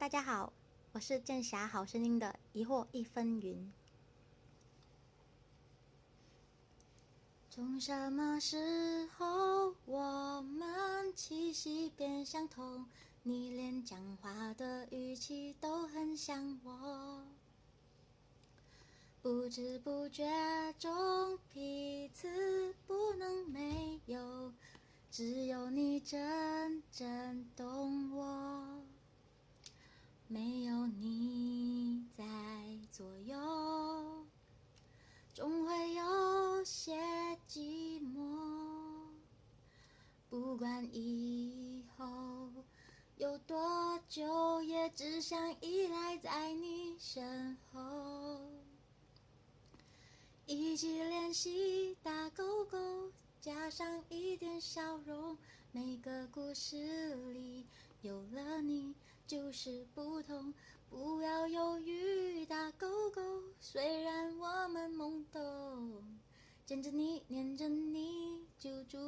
大家好，我是剑侠好声音的疑惑一纷云。从什么时候我们气息变相同？你连讲话的语气都很像我。不知不觉中彼此不能没有，只有你真正懂我。没有你在左右，总会有些寂寞。不管以后有多久，也只想依赖在你身后，一起练习打勾勾，加上一点笑容。每个故事里有了你就是不同，不要犹豫打勾勾，虽然我们懵懂，见着你念着你就足